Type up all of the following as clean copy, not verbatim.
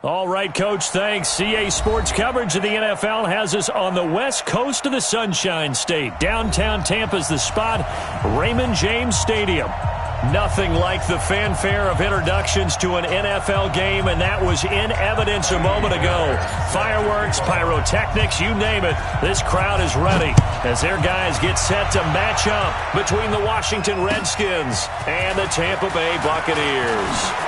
All right, Coach, thanks. CA Sports coverage of the NFL has us on the west coast of the Sunshine State. Downtown Tampa's the spot, Raymond James Stadium. Nothing like the fanfare of introductions to an NFL game, and that was in evidence a moment ago. Fireworks, pyrotechnics, you name it. This crowd is ready as their guys get set to match up between the Washington Redskins and the Tampa Bay Buccaneers.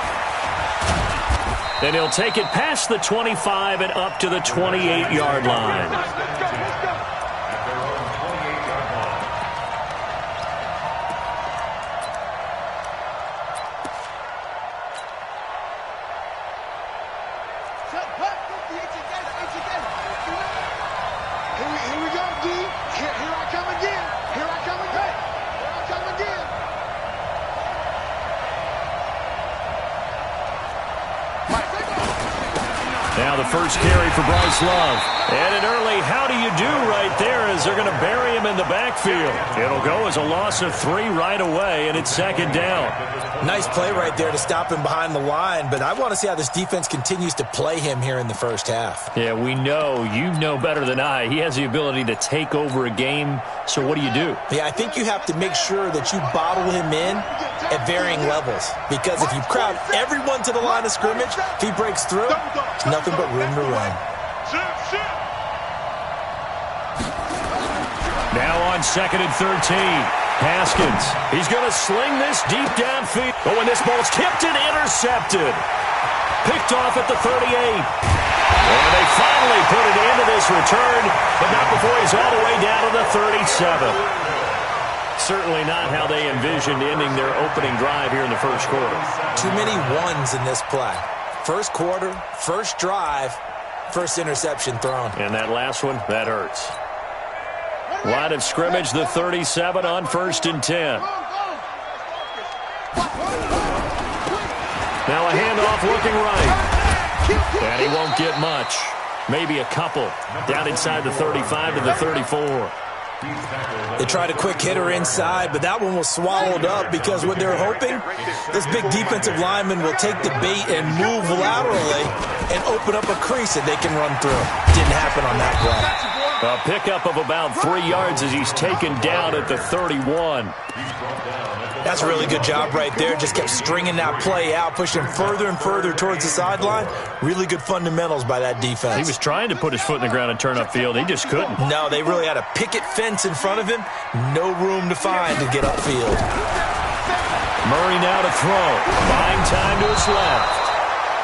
And he'll take it past the 25 and up to the 28-yard line. Now the first carry for Bryce Love. And an early how do you do right there as they're going to bury him in the backfield. It'll go as a loss of 3 right away, and it's second down. Nice play right there to stop him behind the line, but I want to see how this defense continues to play him here in the first half. Yeah, we know. You know better than I. He has the ability to take over a game, so what do you do? Yeah, I think you have to make sure that you bottle him in at varying levels, because if you crowd everyone to the line of scrimmage, if he breaks through, there's nothing but room to run. Now on 2nd and 13. Haskins. He's going to sling this deep downfield. Oh, and this ball's tipped and intercepted. Picked off at the 38. And they finally put it into this return, but not before he's all the way down to the 37. Certainly not how they envisioned ending their opening drive here in the first quarter. Too many ones in this play. First quarter, first drive, first interception thrown. And that last one, that hurts. Line of scrimmage, the 37 on 1st and 10. Now a handoff looking right. And he won't get much. Maybe a couple. Down inside the 35 to the 34. They tried a quick hitter inside, but that one was swallowed up because what they're hoping, this big defensive lineman will take the bait and move laterally and open up a crease that they can run through. Didn't happen on that play. A pickup of about 3 yards as he's taken down at the 31. That's a really good job right there. Just kept stringing that play out, pushing further and further towards the sideline. Really good fundamentals by that defense. He was trying to put his foot in the ground and turn upfield. He just couldn't. No, they really had a picket fence in front of him. No room to find to get upfield. Murray now to throw. Buying time to his left.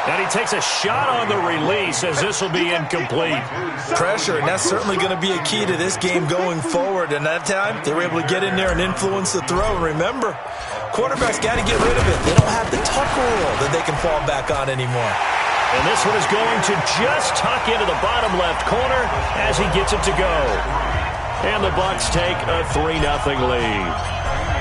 And he takes a shot on the release as this will be incomplete. Pressure, and that's certainly going to be a key to this game going forward. And that time, they were able to get in there and influence the throw. And remember, quarterbacks got to get rid of it. They don't have the tuck rule that they can fall back on anymore. And this one is going to just tuck into the bottom left corner as he gets it to go. And the Bucs take a 3-0 lead.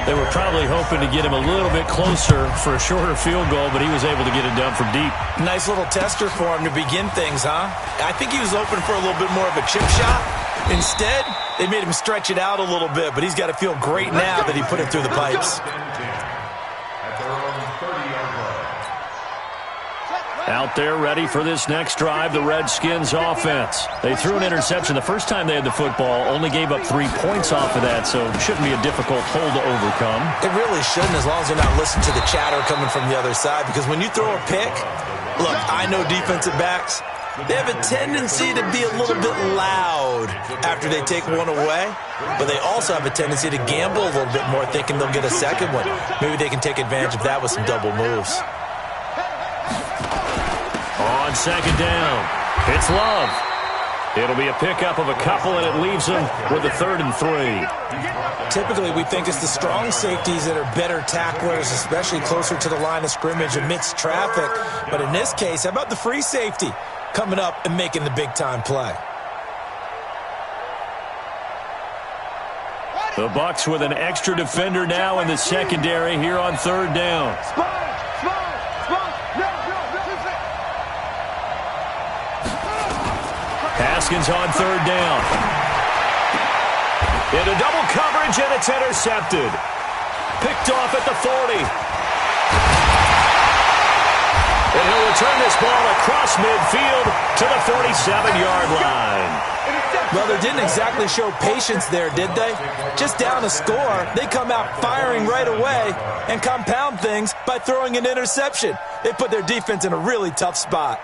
They were probably hoping to get him a little bit closer for a shorter field goal, but he was able to get it done from deep. Nice little tester for him to begin things, huh? I think he was open for a little bit more of a chip shot. Instead, they made him stretch it out a little bit, but he's got to feel great now that he put it through the pipes. Out there ready for this next drive, the Redskins offense. They threw an interception the first time they had the football, only gave up 3 points off of that, so it shouldn't be a difficult hole to overcome. It really shouldn't, as long as you're not listening to the chatter coming from the other side, because when you throw a pick, look, I know defensive backs, they have a tendency to be a little bit loud after they take one away, but they also have a tendency to gamble a little bit more, thinking they'll get a second one. Maybe they can take advantage of that with some double moves. On second down, it's Love. It'll be a pickup of a couple, and it leaves them with a 3rd and 3. Typically, we think it's the strong safeties that are better tacklers, especially closer to the line of scrimmage amidst traffic. But in this case, how about the free safety coming up and making the big-time play? The Bucs with an extra defender now in the secondary here on 3rd down. Haskins on 3rd down. Into double coverage, and it's intercepted. Picked off at the 40. And he'll return this ball across midfield to the 47-yard line. Well, they didn't exactly show patience there, did they? Just down a score, they come out firing right away and compound things by throwing an interception. They put their defense in a really tough spot.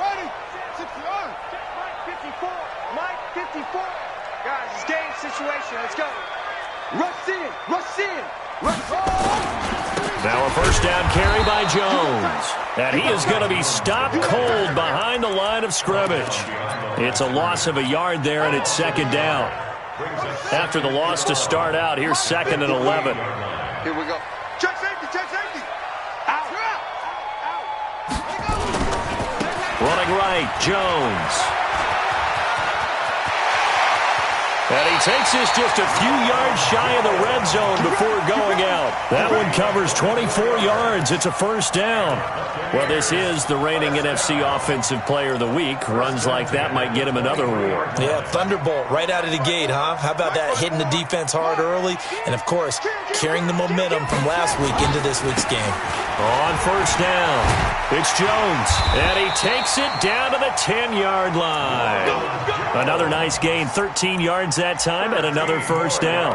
Ready, secure. Mike 54, Mike 54. Guys, it's game situation. Let's go. Rush in, rush in, rush in. Now a first down carry by Jones. And he is going to be stopped cold behind the line of scrimmage. It's a loss of a yard there, and it's second down. After the loss to start out, here's 2nd and 11. Here we go. Check safety, check safety. Out. Running right, Jones. And he takes this just a few yards shy of the red zone before going out. That one covers 24 yards. It's a first down. Well, this is the reigning NFC Offensive Player of the Week. Runs like that might get him another award. Yeah, Thunderbolt right out of the gate, huh? How about that, hitting the defense hard early? And, of course, carrying the momentum from last week into this week's game. On first down, it's Jones. And he takes it down to the 10-yard line. Another nice gain, 13 yards that time, and another first down.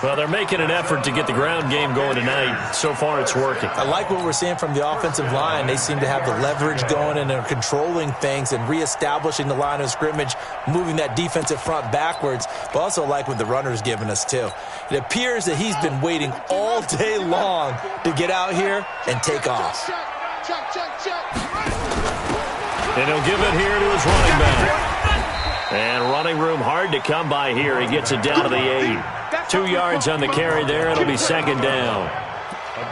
Well, they're making an effort to get the ground game going tonight. So far, it's working. I like what we're seeing from the offensive line. They seem to have the leverage going, and they're controlling things and reestablishing the line of scrimmage, moving that defensive front backwards, but also like what the runner's giving us, too. It appears that he's been waiting all day long to get out here and take off. And he'll give it here to his running back. And running room hard to come by here. He gets it down to the 8. 2 yards on the carry there. It'll be second down.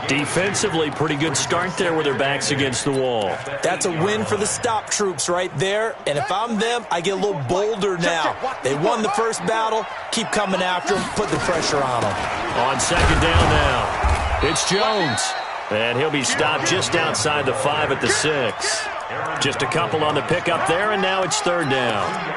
Defensively, pretty good start there with their backs against the wall. That's a win for the stop troops right there. And if I'm them, I get a little bolder now. They won the first battle. Keep coming after them. Put the pressure on them. On second down now, it's Jones. And he'll be stopped just outside the 5 at the 6. Just a couple on the pickup there, and now it's third down.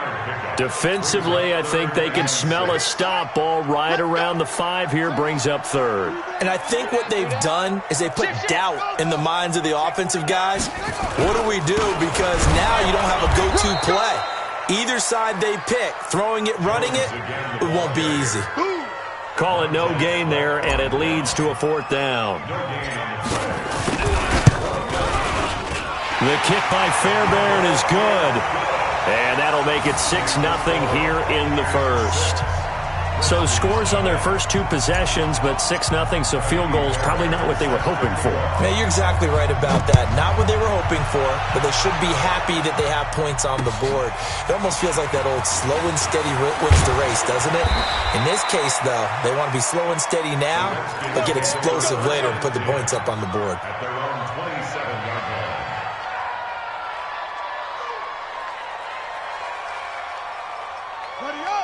Defensively, I think they can smell a stop. Ball right around the 5 here, brings up third. And I think what they've done is they put doubt in the minds of the offensive guys. What do we do? Because now you don't have a go-to play. Either side they pick, throwing it, running it, it won't be easy. Call it no gain there, and it leads to a fourth down. The kick by Fairbairn is good. And that'll make it 6-0 here in the first. So scores on their first 2 possessions, but 6-0, so field goals probably not what they were hoping for. Man, you're exactly right about that. Not what they were hoping for, but they should be happy that they have points on the board. It almost feels like that old slow and steady wins the race, doesn't it? In this case, though, they want to be slow and steady now, but get explosive later and put the points up on the board.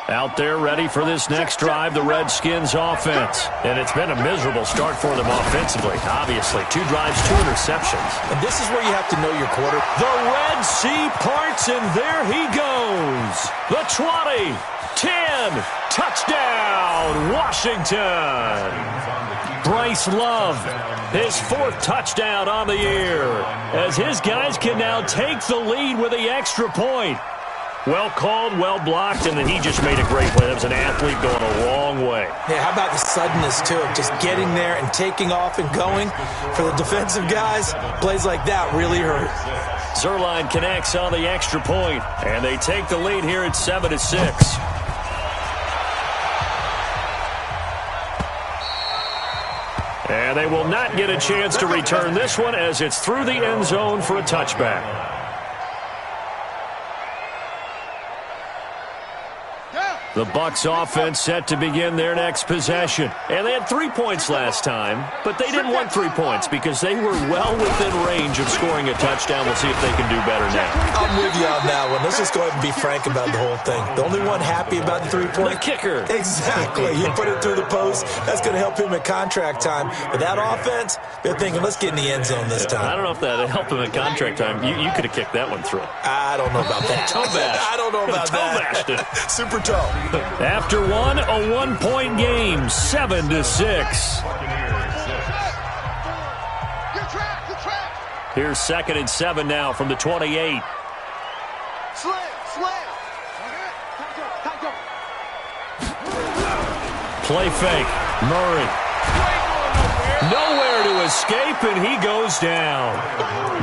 Out there ready for this next drive, the Redskins offense. And it's been a miserable start for them offensively. Obviously, 2 drives, 2 interceptions. And this is where you have to know your quarter. The Red Sea parts, and there he goes. The 20, 10, touchdown, Washington. Bryce Love, his 4th touchdown on the year, as his guys can now take the lead with the extra point. Well called, well blocked, and then he just made a great play. That was an athlete going a long way. Yeah, how about the suddenness, too, of just getting there and taking off and going? For the defensive guys, plays like that really hurt. Zerline connects on the extra point, and they take the lead here at 7-6. And they will not get a chance to return this one as it's through the end zone for a touchback. The Bucs offense set to begin their next possession. And they had 3 points last time, but they didn't want 3 points because they were well within range of scoring a touchdown. We'll see if they can do better now. I'm with you on that one. Let's just go ahead and be frank about the whole thing. The only one happy about the 3-point? The kicker. Exactly. You put it through the post. That's going to help him at contract time. But that offense, they're thinking, let's get in the end zone this time. I don't know if that helped him at contract time. You could have kicked that one through. I don't know about that. Toe bash. I don't know about that. Toe bashed it. Super toe. After one, a one-point game, 7-6. Here's 2nd and 7 now from the 28. Play fake. Murray. Nowhere to escape, and he goes down.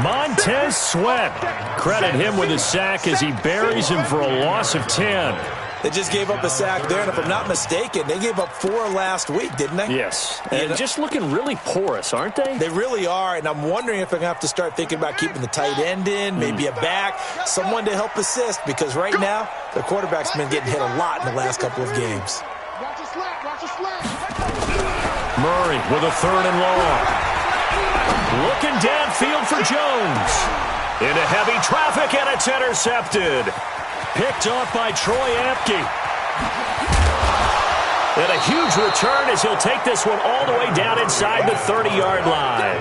Montez Sweat. Credit him with a sack as he buries him for a loss of 10. They just gave up a sack there, and if I'm not mistaken, they gave up 4 last week, didn't they? Yes, and just looking really porous, aren't they? They really are, and I'm wondering if I'm going to have to start thinking about keeping the tight end in, maybe a back, someone to help assist, because right now, the quarterback's been getting hit a lot in the last couple of games. Murray with a 3rd and long. Looking downfield for Jones. Into heavy traffic, and it's intercepted. Picked off by Troy Apke. And a huge return as he'll take this one all the way down inside the 30-yard line.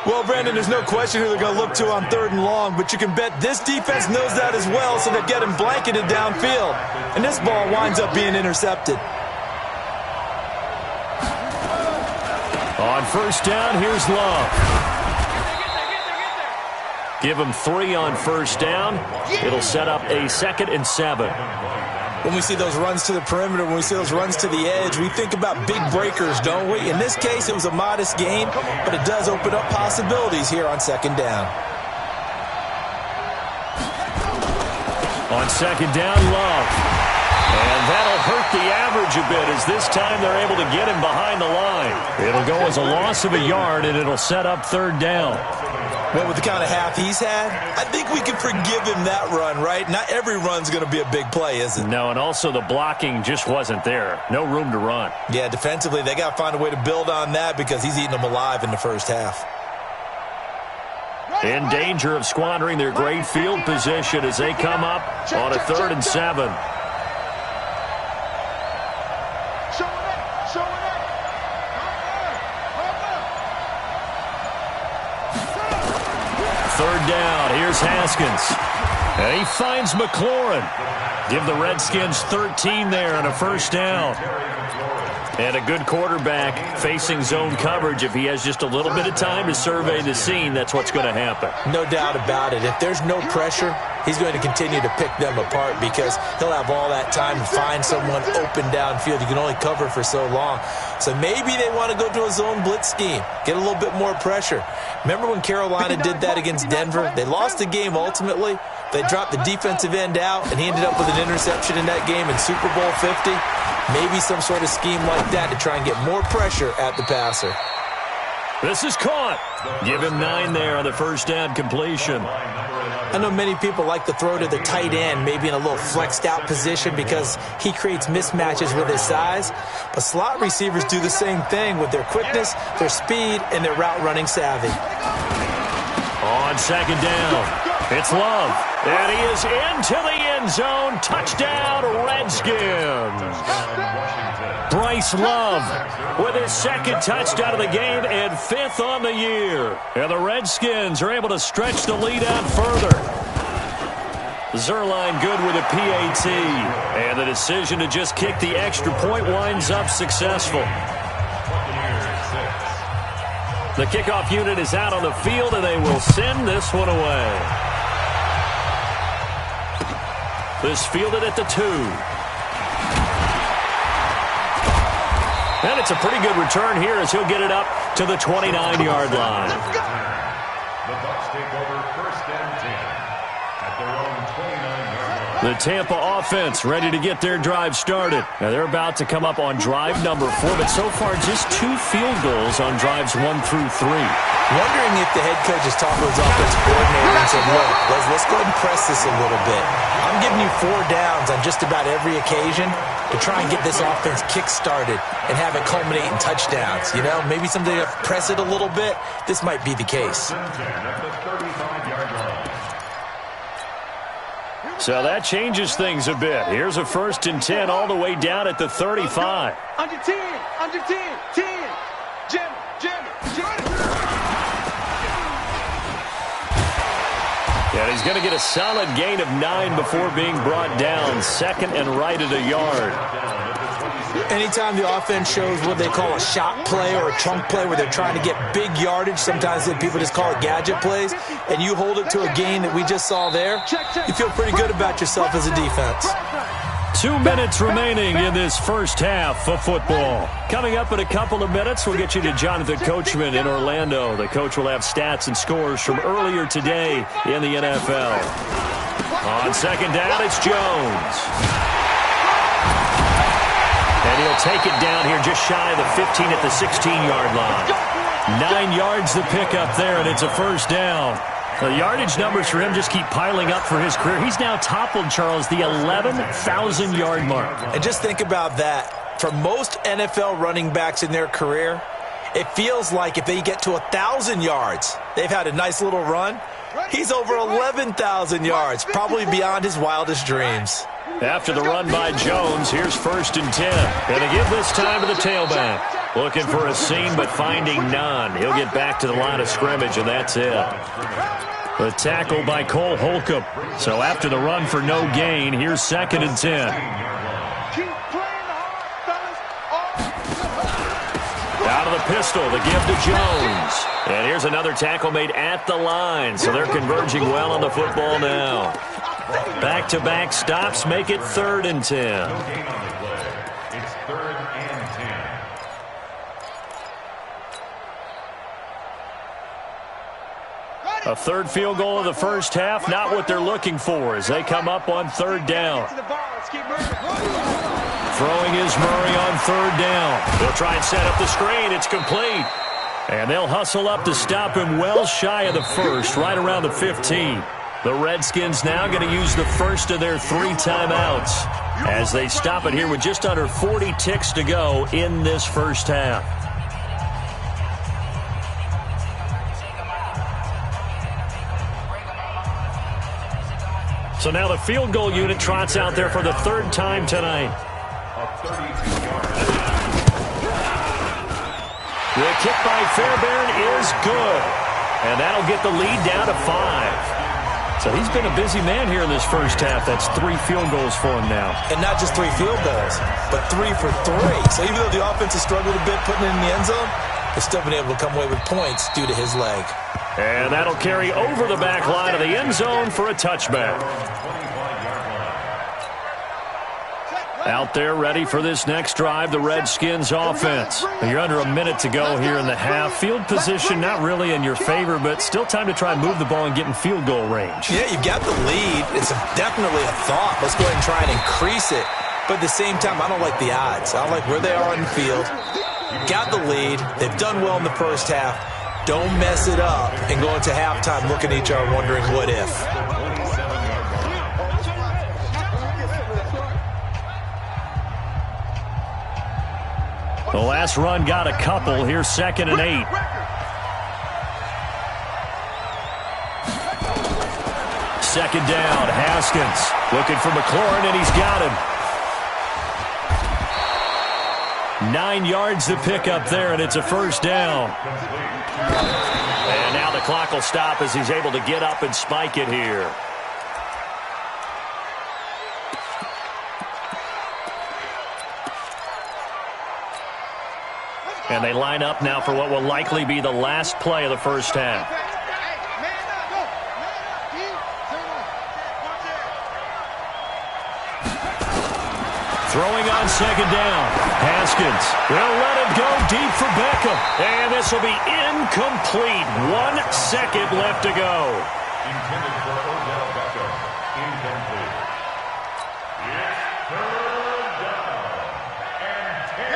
Well, Brandon, there's no question who they're going to look to on 3rd and long, but you can bet this defense knows that as well, so they're getting blanketed downfield. And this ball winds up being intercepted. On 1st down, here's Love. Give him 3 on 1st down. It'll set up a 2nd and 7. When we see those runs to the perimeter, when we see those runs to the edge, we think about big breakers, don't we? In this case, it was a modest gain, but it does open up possibilities here on 2nd down. On 2nd down, Love. And that'll hurt the average a bit as this time they're able to get him behind the line. It'll go as a loss of a yard, and it'll set up 3rd down. Well, with the kind of half he's had, I think we can forgive him that run, right? Not every run's going to be a big play, is it? No, and also the blocking just wasn't there. No room to run. Yeah, defensively, they got to find a way to build on that because he's eating them alive in the first half. In danger of squandering their great field position as they come up on a 3rd and 7. Third down, here's Haskins. And he finds McLaurin. Give the Redskins 13 there on a 1st down. And a good quarterback facing zone coverage. If he has just a little bit of time to survey the scene, that's what's going to happen. No doubt about it. If there's no pressure, he's going to continue to pick them apart because he'll have all that time to find someone open downfield. You can only cover for so long. So maybe they want to go to a zone blitz scheme, get a little bit more pressure. Remember when Carolina did that against Denver? They lost the game ultimately. They dropped the defensive end out, and he ended up with an interception in that game in Super Bowl 50. Maybe some sort of scheme like that to try and get more pressure at the passer. This is caught. Give him 9 there on the 1st down completion. I know many people like to throw to the tight end, maybe in a little flexed out position because he creates mismatches with his size. But slot receivers do the same thing with their quickness, their speed, and their route running savvy. On 2nd down, it's Love. And he is into the end zone. Touchdown, Redskins. Bryce Love with his 2nd touchdown of the game and 5th on the year. And the Redskins are able to stretch the lead out further. Zerline good with a PAT. And the decision to just kick the extra point winds up successful. The kickoff unit is out on the field, and they will send this one away. This fielded at the 2. And it's a pretty good return here as he'll get it up to the 29-yard line. The Bucs take over 1st and 10 at their own 29-yard line. The Tampa offense ready to get their drive started. Now they're about to come up on drive number 4, but so far just 2 field goals on drives 1 through 3. Wondering if the head coach has talked to his offensive coordinator and said, look, let's go ahead and press this a little bit. I'm giving you 4 downs on just about every occasion to try and get this offense kick-started and have it culminate in touchdowns. You know, maybe something to press it a little bit. This might be the case. So that changes things a bit. Here's a 1st and 10 all the way down at the 35. Under 10, under 10, 10. Jim. And he's going to get a solid gain of 9 before being brought down. Second and right at a yard. Anytime the offense shows what they call a shot play or a chunk play where they're trying to get big yardage, sometimes people just call it gadget plays, and you hold it to a gain that we just saw there, you feel pretty good about yourself as a defense. 2 minutes remaining in this first half of football. Coming up in a couple of minutes, we'll get you to Jonathan Coachman in Orlando. The coach will have stats and scores from earlier today in the NFL. On second down, it's Jones. And he'll take it down here just shy of the 15 at the 16-yard line. 9 yards the pickup there, and it's a first down. The yardage numbers for him just keep piling up for his career. He's now toppled, Charles, the 11,000-yard mark. And just think about that. For most NFL running backs in their career, it feels like if they get to 1,000 yards, they've had a nice little run. He's over 11,000 yards, probably beyond his wildest dreams. After the run by Jones, here's 1st and 10. Going to give this time to the tailback. Looking for a seam, but finding none. He'll get back to the line of scrimmage, and that's it. The tackle by Cole Holcomb. So after the run for no gain, here's 2nd and 10. Out of the pistol, the give to Jones. And here's another tackle made at the line. So they're converging well on the football now. Back-to-back stops make it 3rd and 10. It's 3rd and 10. A third field goal of the first half, not what they're looking for as they come up on 3rd down. Throwing is Murray on 3rd down. They'll try and set up the screen. It's complete. And they'll hustle up to stop him well shy of the first, right around the 15. The Redskins now going to use the first of their 3 timeouts as they stop it here with just under 40 ticks to go in this first half. So now the field goal unit trots out there for the 3rd time tonight. The kick by Fairbairn is good. And that'll get the lead down to 5. So he's been a busy man here in this first half. That's 3 field goals for him now. And not just 3 field goals, but 3 for 3. So even though the offense has struggled a bit putting it in the end zone, they've still been able to come away with points due to his leg. And that'll carry over the back line of the end zone for a touchback. Out there ready for this next drive, the Redskins offense. You're under a minute to go here in the half. Field position not really in your favor, but still time to try and move the ball and get in field goal range. Yeah, you've got the lead. It's definitely a thought. Let's go ahead and try and increase it. But at the same time, I don't like the odds. I don't like where they are on the field. Got the lead. They've done well in the first half. Don't mess it up and go into halftime looking at each other wondering what if. The last run got a couple. Here's 2nd and 8. Second down, Haskins looking for McLaurin, and he's got him. 9 yards to pick up there, and it's a first down. And now the clock will stop as he's able to get up and spike it here. And they line up now for what will likely be the last play of the first half. Throwing on second down. Haskins will let it go deep for Beckham. And this will be incomplete. 1 second left to go. Intended for Odell Beckham. Incomplete.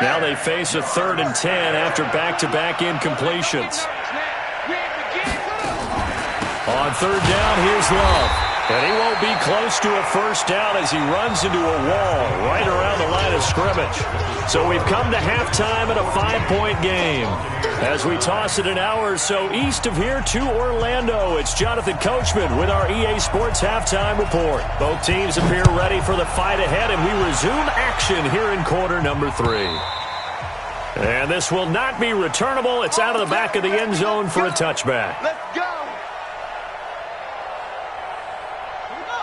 Now they face a 3rd and 10 after back-to-back incompletions. On 3rd down, here's Love. And he won't be close to a first down as he runs into a wall right around the line of scrimmage. So we've come to halftime in a 5-point game. As we toss it an hour or so east of here to Orlando, it's Jonathan Coachman with our EA Sports Halftime Report. Both teams appear ready for the fight ahead, and we resume action here in quarter number 3. And this will not be returnable. It's out of the back of the end zone for a touchback. Let's go.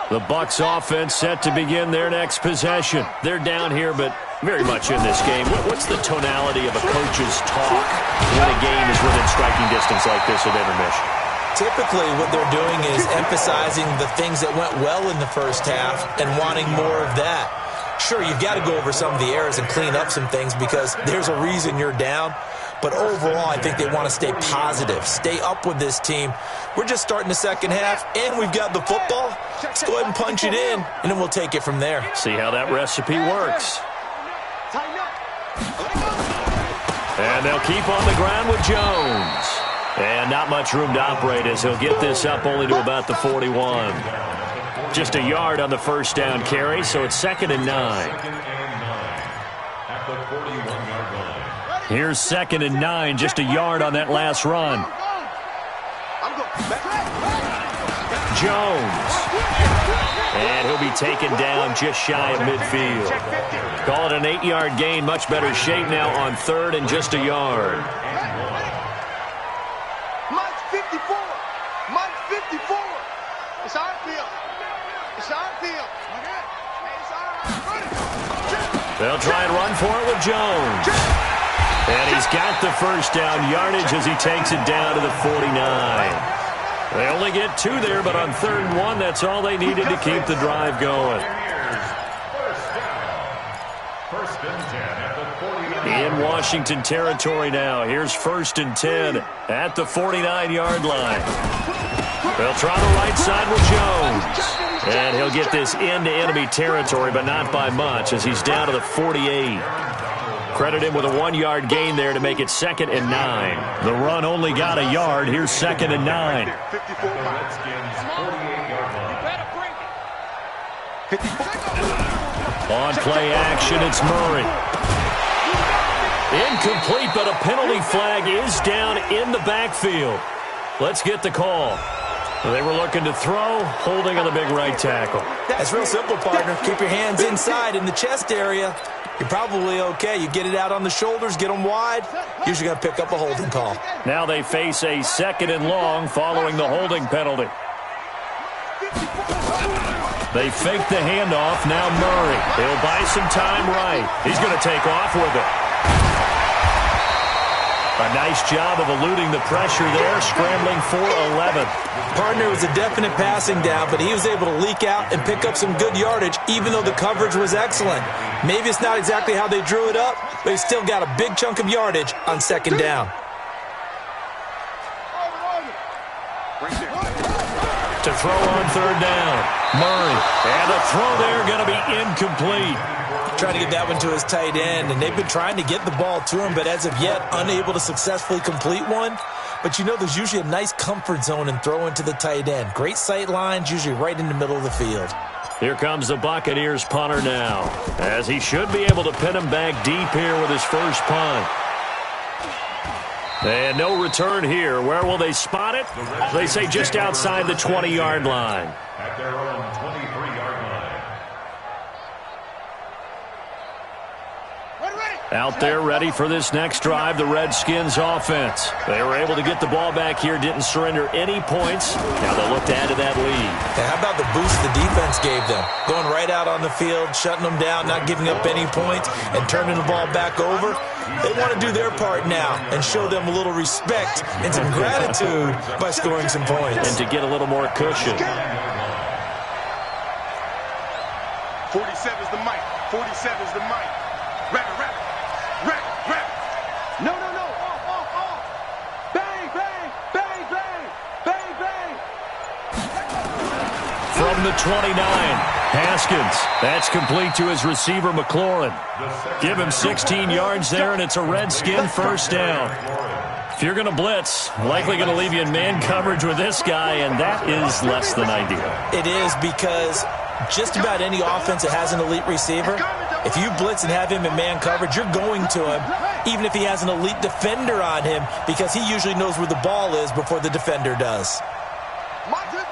The Bucs offense set to begin their next possession. They're down here, but very much in this game. What's the tonality of a coach's talk when a game is within striking distance like this at intermission? Typically, what they're doing is emphasizing the things that went well in the first half and wanting more of that. Sure, you've got to go over some of the errors and clean up some things because there's a reason you're down. But overall, I think they want to stay positive, stay up with this team. We're just starting the second half, and we've got the football. Let's go ahead and punch it in, and then we'll take it from there. See how that recipe works. And they'll keep on the ground with Jones. And not much room to operate as he'll get this up only to about the 41. Just a yard on the first down carry, so it's 2nd and 9. Here's 2nd and 9, just a yard on that last run. Jones. And he'll be taken down just shy of midfield. Call it an 8-yard gain, much better shape now on 3rd and just a yard. Mike 54. Mike 54. It's our field. It's our field. They'll try and run for it with Jones. And he's got the first down yardage as he takes it down to the 49. They only get 2 there, but on 3rd and 1, that's all they needed to keep the drive going. In Washington territory now. Here's 1st and 10 at the 49-yard line. They'll try the right side with Jones. And he'll get this into enemy territory, but not by much as he's down to the 48. Credit him with a 1-yard gain there to make it 2nd and 9. The run only got a yard. Here's 2nd and 9. On play action, it's Murray. Incomplete, but a penalty flag is down in the backfield. Let's get the call. They were looking to throw, holding on the big right tackle. That's real simple, partner. Keep your hands inside in the chest area. You're probably okay. You get it out on the shoulders, get them wide. Usually going to pick up a holding call. Now they face a 2nd and long following the holding penalty. They fake the handoff. Now Murray. He'll buy some time right. He's going to take off with it. A nice job of eluding the pressure there, scrambling for 11. Partner was a definite passing down, but he was able to leak out and pick up some good yardage, even though the coverage was excellent. Maybe it's not exactly how they drew it up, but he still got a big chunk of yardage on 2nd down. To throw on 3rd down, Murray. And the throw there going to be incomplete. Trying to get that one to his tight end, and they've been trying to get the ball to him, but as of yet, unable to successfully complete one. But you know there's usually a nice comfort zone in throwing to the tight end. Great sight lines, usually right in the middle of the field. Here comes the Buccaneers punter now, as he should be able to pin him back deep here with his first punt. And no return here. Where will they spot it? They say just outside the 20-yard line. At their own 23-yard line. Out there ready for this next drive, the Redskins offense. They were able to get the ball back here, didn't surrender any points. Now they'll look to add to that lead. Now, how about the boost the defense gave them? Going right out on the field, shutting them down, not giving up any points, and turning the ball back over. They want to do their part now and show them a little respect and some gratitude by scoring some points. And to get a little more cushion. 47 is the mic. 47 is the mic. Rap, rap. Rap, rap. No, no, no. Off. Bang, bang, bang, bang, bang, bang. From the 29, Haskins. That's complete to his receiver, McLaurin. Give him 16 yards there, and it's a Redskin first down. If you're going to blitz, likely going to leave you in man coverage with this guy, and that is less than ideal. It is because just about any offense that has an elite receiver, if you blitz and have him in man coverage, you're going to him, even if he has an elite defender on him, because he usually knows where the ball is before the defender does. Mike 47.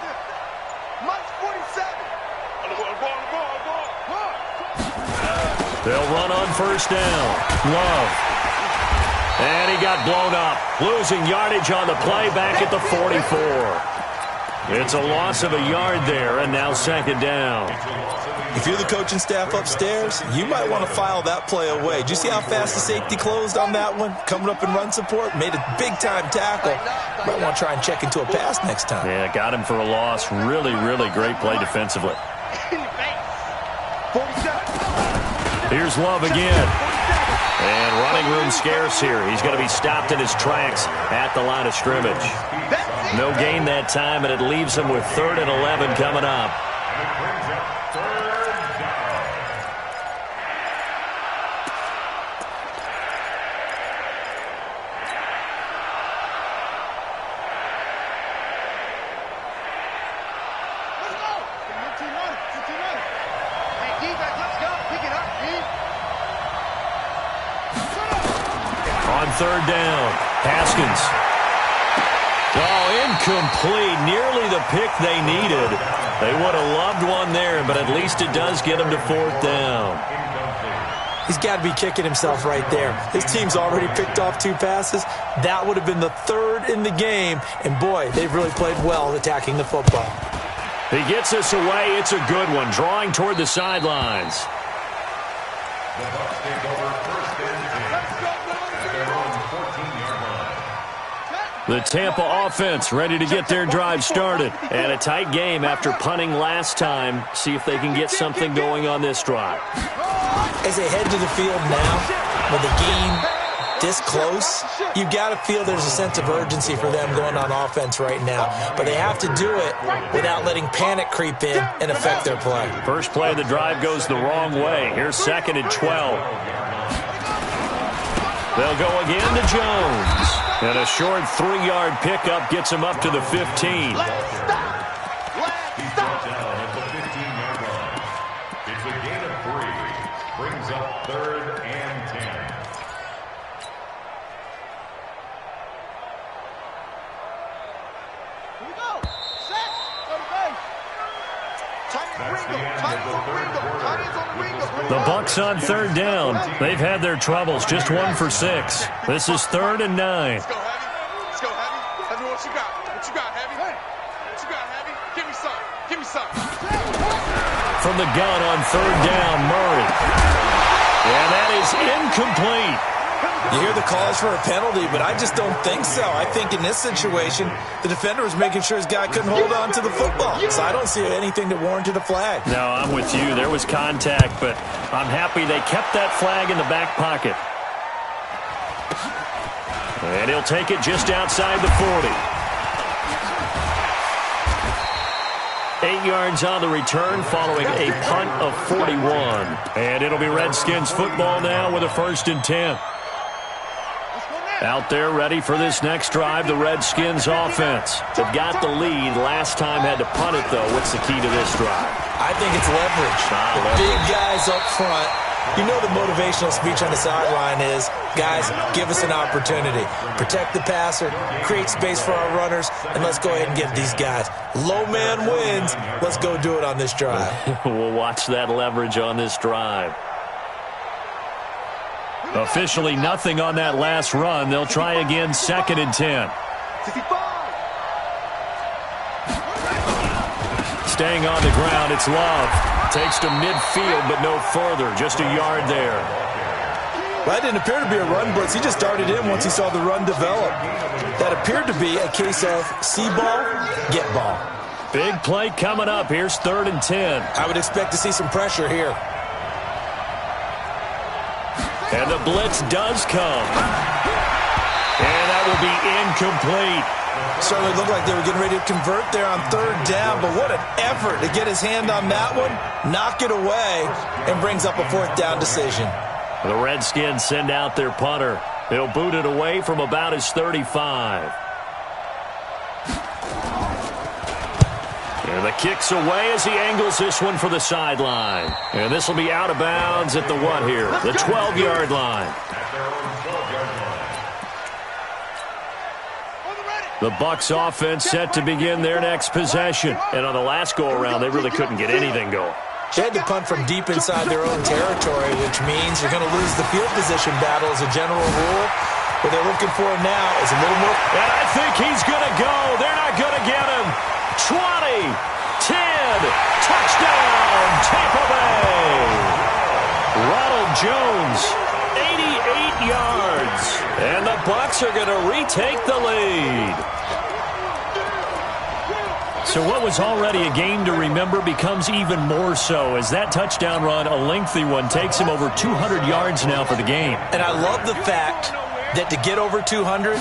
They'll run on first down. Love. And he got blown up. Losing yardage on the play back at the 44. It's a loss of a yard there, and now second down. If you're the coaching staff upstairs, you might want to file that play away. Did you see how fast the safety closed on that one? Coming up in run support, made a big-time tackle. Might want to try and check into a pass next time. Yeah, got him for a loss. Really, really great play defensively. Here's Love again. And running room scarce here. He's going to be stopped in his tracks at the line of scrimmage. No gain that time, and it leaves him with 3rd and 11 coming up. On 3rd down, Haskins. Oh, incomplete. Nearly the pick they needed. They would have loved one there, but at least it does get them to 4th down. He's got to be kicking himself right there. His team's already picked off 2 passes. That would have been the 3rd in the game. And, boy, they've really played well attacking the football. He gets us away. It's a good one. Drawing toward the sidelines. The Bucs take over 1st and 10 at their own 14-yard line. The Tampa offense ready to get their drive started. And a tight game after punting last time. See if they can get something going on this drive. As they head to the field now, with the game this close, you've got to feel there's a sense of urgency for them going on offense right now. But they have to do it without letting panic creep in and affect their play. First play of the drive goes the wrong way. Here's 2nd and 12. They'll go again to Jones. And a short 3-yard pickup gets him up to the 15. He's brought down at the 15-yard line. It's a gain of 3. Brings up 3rd and 10. The Bucs on 3rd down. They've had their troubles. Just 1 for 6. This is 3rd and 9. Let's go, Heavy. Let's go, Heavy. Heavy, what you got? What you got, Heavy? What you got, Heavy? Give me some. Give me some. From the gun on 3rd down, Murray. Yeah, that is incomplete. You hear the calls for a penalty, but I just don't think so. I think in this situation, the defender was making sure his guy couldn't hold on to the football. So I don't see anything that warranted a flag. No, I'm with you. There was contact, but I'm happy they kept that flag in the back pocket. And he'll take it just outside the 40. 8 yards on the return following a punt of 41. And it'll be Redskins football now with a 1st and 10. Out there ready for this next drive, the Redskins offense. They've got the lead. Last time had to punt it, though. What's the key to this drive? I think it's leverage. The big guys up front. You know the motivational speech on the sideline is, guys, give us an opportunity. Protect the passer, create space for our runners, and let's go ahead and get these guys. Low man wins. Let's go do it on this drive. We'll watch that leverage on this drive. Officially nothing on that last run. They'll try again, 2nd and 10. Staying on the ground, it's Love. Takes to midfield, but no further. Just a yard there. That didn't appear to be a run blitz. He just darted in once he saw the run develop. That appeared to be a case of see ball, get ball. Big play coming up. Here's 3rd and 10. I would expect to see some pressure here. And the blitz does come. And that will be incomplete. Certainly looked like they were getting ready to convert there on 3rd down, but what an effort to get his hand on that one, knock it away, and brings up a 4th down decision. The Redskins send out their punter. He'll boot it away from about his 35. And the kick's away as he angles this one for the sideline. And this will be out of bounds at the what here? The 12-yard line. The Bucs offense set to begin their next possession. And on the last go-around, they really couldn't get anything going. They had to punt from deep inside their own territory, which means you're going to lose the field position battle as a general rule. What they're looking for now is a little more. And I think he's going to go. They're not going to get him. 20, 10, touchdown, Tampa Bay. Ronald Jones, 88 yards. And the Bucs are going to retake the lead. So what was already a game to remember becomes even more so as that touchdown run, a lengthy one, takes him over 200 yards now for the game. And I love the fact that to get over 200,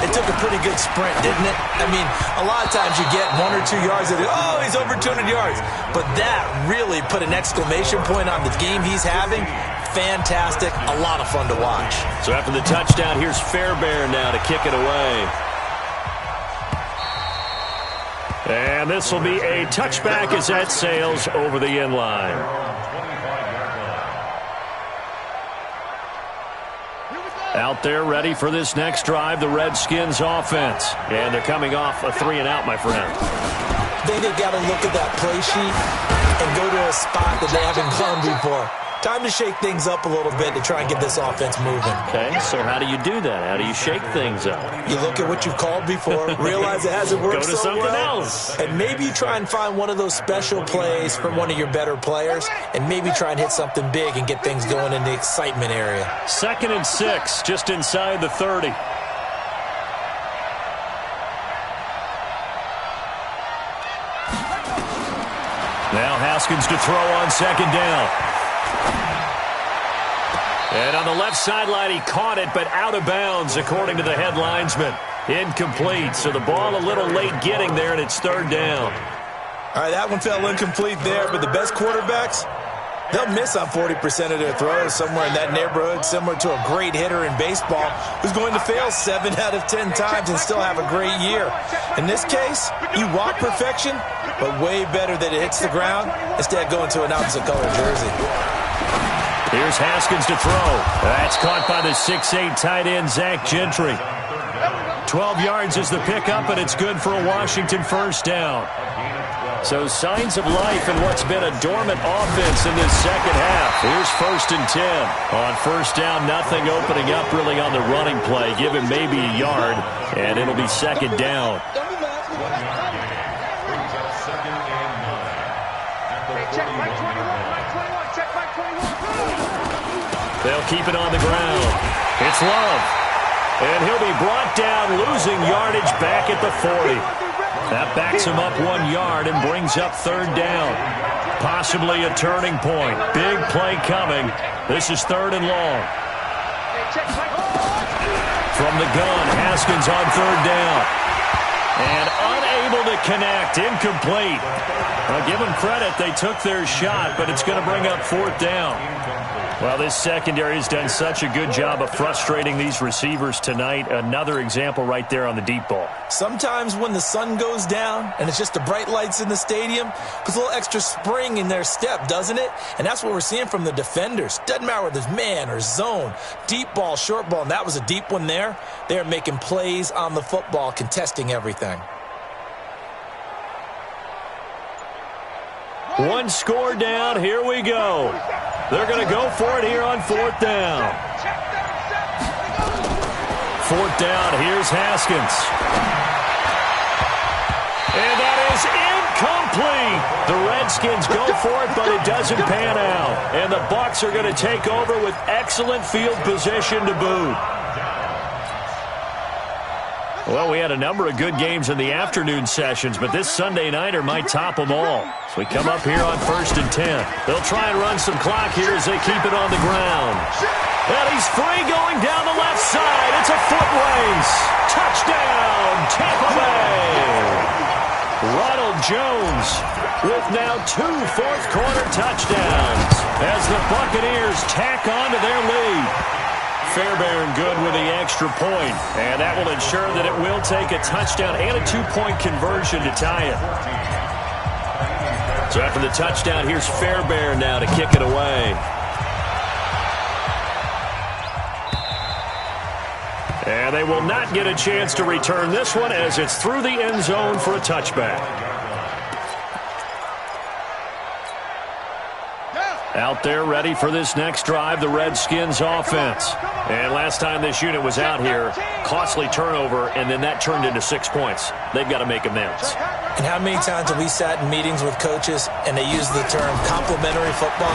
it took a pretty good sprint, didn't it? I mean, a lot of times you get 1 or 2 yards and oh, he's over 200 yards. But that really put an exclamation point on the game he's having. Fantastic. A lot of fun to watch. So after the touchdown, here's Fairbairn now to kick it away. And this will be a touchback as that sails over the end line. Out there ready for this next drive, the Redskins offense. And they're coming off a 3-and-out, my friend. I think they've got to look at that play sheet and go to a spot that they haven't gone before. Time to shake things up a little bit to try and get this offense moving. Okay, so how do you do that? How do you shake things up? You look at what you've called before, realize it hasn't worked so well. Go to something else. And maybe you try and find one of those special plays from one of your better players, and maybe try and hit something big and get things going in the excitement area. 2nd and 6, just inside the 30. Now Haskins to throw on 2nd down. And on the left sideline, he caught it, but out of bounds, according to the head linesman. Incomplete, so the ball a little late getting there, and it's 3rd down. All right, that one fell incomplete there, but the best quarterbacks, they'll miss on 40% of their throws somewhere in that neighborhood, similar to a great hitter in baseball who's going to fail 7 out of 10 times and still have a great year. In this case, you want perfection, but way better that it hits the ground instead of going to an opposite-color jersey. Here's Haskins to throw. That's caught by the 6'8" tight end, Zach Gentry. 12 yards is the pickup, and it's good for a Washington 1st down. So signs of life in what's been a dormant offense in this second half. Here's 1st and 10. On 1st down, nothing opening up really on the running play. Give him maybe a yard, and it'll be 2nd down. They'll keep it on the ground. It's Love. And he'll be brought down, losing yardage back at the 40. That backs him up 1 yard and brings up 3rd down. Possibly a turning point. Big play coming. This is 3rd and long. From the gun, Haskins on 3rd down. And unable to connect. Incomplete. Well, give them credit. They took their shot, but it's going to bring up 4th down. Well, this secondary has done such a good job of frustrating these receivers tonight. Another example right there on the deep ball. Sometimes when the sun goes down and it's just the bright lights in the stadium, puts a little extra spring in their step, doesn't it? And that's what we're seeing from the defenders. Doesn't matter whether it's man or zone, deep ball, short ball, and that was a deep one there. They're making plays on the football, contesting everything. One score down. Here we go. They're going to go for it here on 4th down. 4th down. Here's Haskins. And that is incomplete. The Redskins go for it, but it doesn't pan out. And the Bucs are going to take over with excellent field position to boot. Well, we had a number of good games in the afternoon sessions, but this Sunday nighter might top them all. So we come up here on 1st and 10. They'll try and run some clock here as they keep it on the ground. And he's free going down the left side. It's a foot race. Touchdown, Tampa Bay. Ronald Jones with now 2 fourth-quarter touchdowns as the Buccaneers tack on to their lead. Fairbairn good with the extra point, and that will ensure that it will take a touchdown and a 2-point conversion to tie it. So after the touchdown, here's Fairbairn now to kick it away. And they will not get a chance to return this one as it's through the end zone for a touchback. Out there ready for this next drive, the Redskins offense. And last time this unit was out here, costly turnover, and then that turned into 6 points. They've got to make amends. And how many times have we sat in meetings with coaches and they use the term complementary football?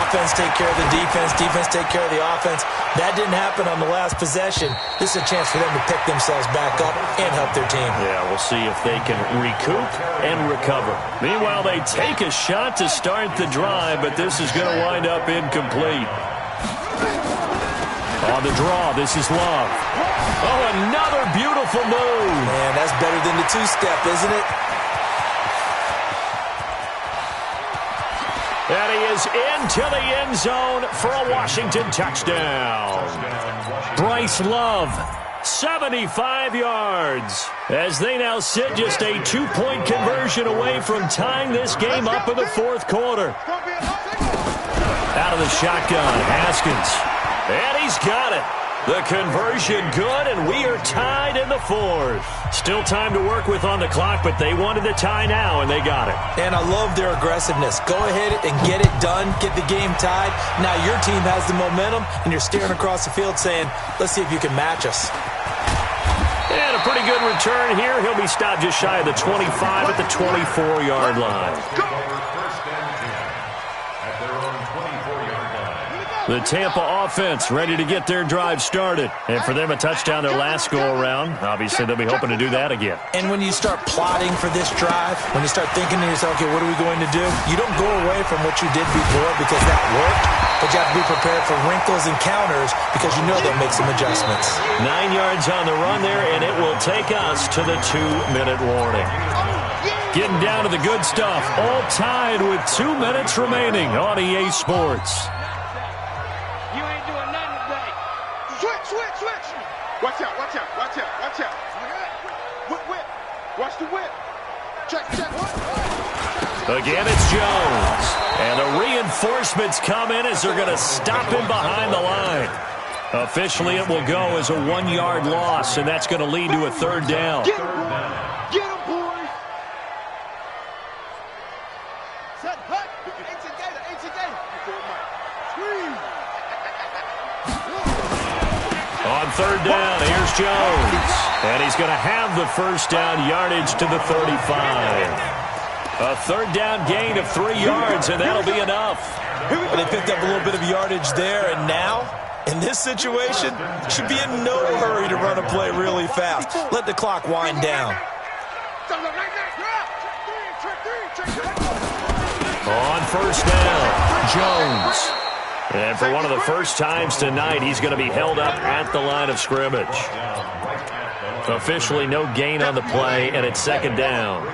Offense take care of the defense, defense take care of the offense. That didn't happen on the last possession. This is a chance for them to pick themselves back up and help their team. Yeah, we'll see if they can recoup and recover. Meanwhile, they take a shot to start the drive, but this is going to wind up incomplete. On the draw, this is Love. Oh, another beautiful move. Man, that's better than the two-step, isn't it? And he is into the end zone for a Washington touchdown. Bryce Love, 75 yards. As they now sit just a 2-point conversion away from tying this game up in the fourth quarter. Out of the shotgun, Haskins. And he's got it. The conversion good, and we are tied in the fourth. Still time to work with on the clock, but they wanted the tie now, and they got it. And I love their aggressiveness. Go ahead and get it done, get the game tied. Now your team has the momentum, and you're staring across the field saying, let's see if you can match us. And a pretty good return here. He'll be stopped just shy of the 25 at the 24-yard line. The Tampa offense ready to get their drive started. And for them, a touchdown their last go-around. Obviously, they'll be hoping to do that again. And when you start plotting for this drive, when you start thinking to yourself, okay, what are we going to do? You don't go away from what you did before because that worked, but you have to be prepared for wrinkles and counters because you know they'll make some adjustments. 9 yards on the run there, and it will take us to the 2-minute warning. Getting down to the good stuff, all tied with 2 minutes remaining on EA Sports. Watch out, watch out, watch out, watch out. Whip. Watch the whip. Check. Again, it's Jones. And the reinforcements come in as they're going to stop him behind the line. Officially, it will go as a 1-yard loss, and that's going to lead to a third down. Get him, boys. Set, hut. On third down, here's Jones. And he's going to have the first down yardage to the 35. A third down gain of 3 yards, and that'll be enough. They picked up a little bit of yardage there, and now, in this situation, should be in no hurry to run a play really fast. Let the clock wind down. On first down, Jones. And for one of the first times tonight, he's going to be held up at the line of scrimmage. Officially no gain on the play, and it's second down.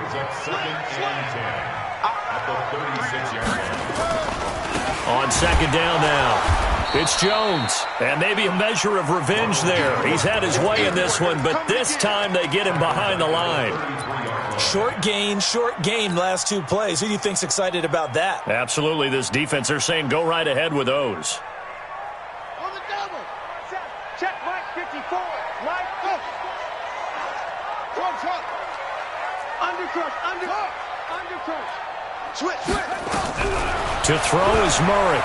On second down now, it's Jones. And maybe a measure of revenge there. He's had his way in this one, but this time they get him behind the line. Short gain, last 2 plays. Who do you think's excited about that? Absolutely. This defense, they're saying go right ahead with those. On the double. Check Mike 54. Mike, go. Truck. Undercrush. Switch. To throw is Murray.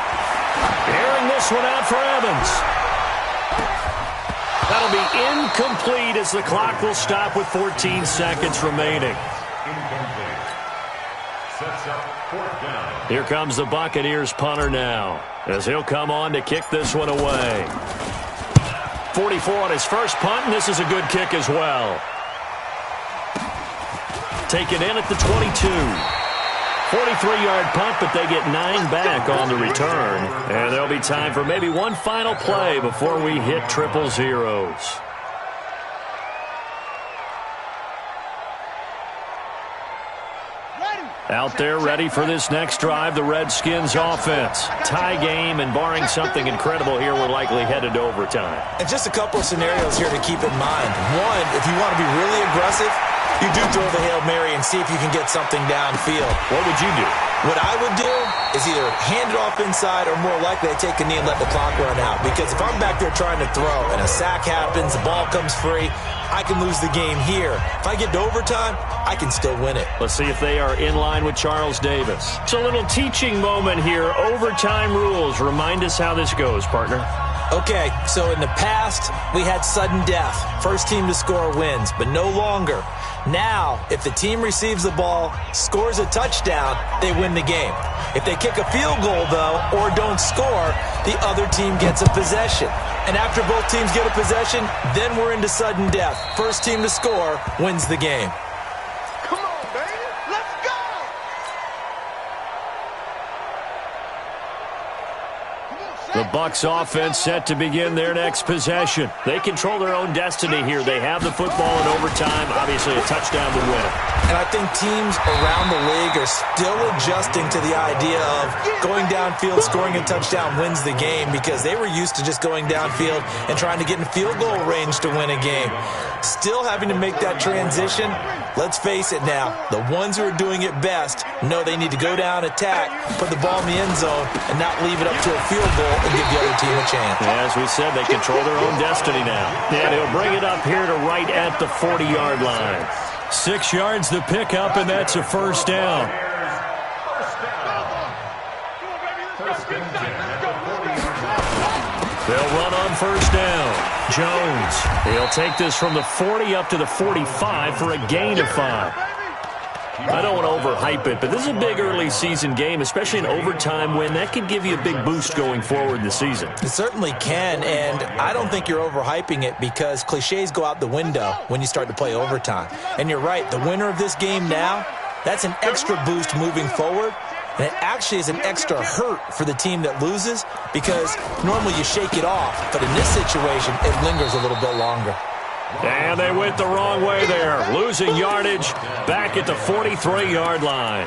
Airing this one out for Evans. That'll be incomplete as the clock will stop with 14 seconds remaining. Here comes the Buccaneers punter now, as he'll come on to kick this one away. 44 on his first punt, and this is a good kick as well. Taken in at the 22. 43-yard punt, but they get 9 back on the return. And there'll be time for maybe one final play before we hit triple zeros. Out there ready for this next drive, the Redskins offense. Tie game, and barring something incredible here, we're likely headed to overtime. And just a couple of scenarios here to keep in mind. One, if you want to be really aggressive, you do throw the Hail Mary and see if you can get something downfield. What would you do? What I would do is either hand it off inside or more likely I take a knee and let the clock run out. Because if I'm back there trying to throw and a sack happens, the ball comes free, I can lose the game here. If I get to overtime, I can still win it. Let's see if they are in line with Charles Davis. It's a little teaching moment here. Overtime rules. Remind us how this goes, partner. Okay, so in the past, we had sudden death. First team to score wins, but no longer. Now, if the team receives the ball, scores a touchdown, they win the game. If they kick a field goal, though, or don't score, the other team gets a possession. And after both teams get a possession, then we're into sudden death. First team to score wins the game. Come on, baby. Let's go. The Bucs offense set to begin their next possession. They control their own destiny here. They have the football in overtime, obviously a touchdown to win it. And I think teams around the league are still adjusting to the idea of going downfield, scoring a touchdown wins the game, because they were used to just going downfield and trying to get in field goal range to win a game. Still having to make that transition. Let's face it now, the ones who are doing it best know they need to go down, attack, put the ball in the end zone, and not leave it up to a field goal and give the other team a chance. As we said, they control their own destiny now. And he'll bring it up here to right at the 40-yard line. 6 yards the pickup, and that's a first down. They'll run on first down. Jones, he'll take this from the 40 up to the 45 for a gain of 5. I don't want to overhype it, but this is a big early season game, especially an overtime win. That could give you a big boost going forward in the season. It certainly can, and I don't think you're overhyping it because cliches go out the window when you start to play overtime. And you're right, the winner of this game now, that's an extra boost moving forward, and it actually is an extra hurt for the team that loses because normally you shake it off, but in this situation, it lingers a little bit longer. And they went the wrong way there. Losing yardage back at the 43-yard line.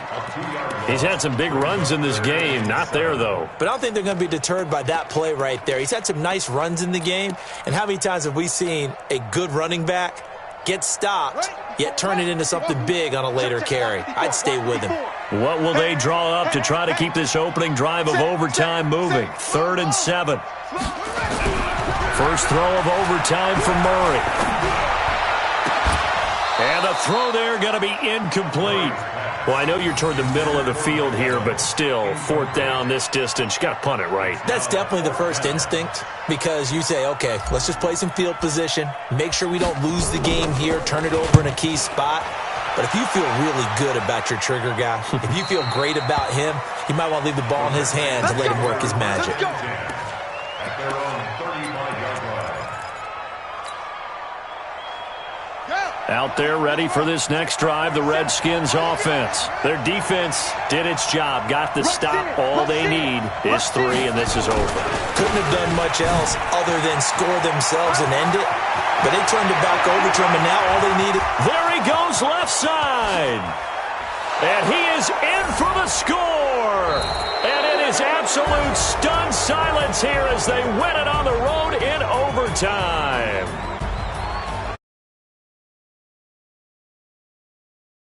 He's had some big runs in this game. Not there, though. But I don't think they're going to be deterred by that play right there. He's had some nice runs in the game. And how many times have we seen a good running back get stopped, yet turn it into something big on a later carry? I'd stay with him. What will they draw up to try to keep this opening drive of overtime moving? 3rd and 7. First throw of overtime for Murray. And the throw there going to be incomplete. Well, I know you're toward the middle of the field here, but still, 4th down this distance, you got to punt it right. That's definitely the first instinct because you say, okay, let's just play some field position, make sure we don't lose the game here, turn it over in a key spot. But if you feel really good about your trigger guy, if you feel great about him, you might want to leave the ball in his hands and let him work his magic. At their own 35-yard line. Out there ready for this next drive, the Redskins offense. Their defense did its job, got the stop. All they need is 3, and this is over. Couldn't have done much else other than score themselves and end it. But they turned it back over to him, and now all they needed. There he goes, left side. And he is in for the score. And it is absolute stunned silence here as they win it on the road in overtime.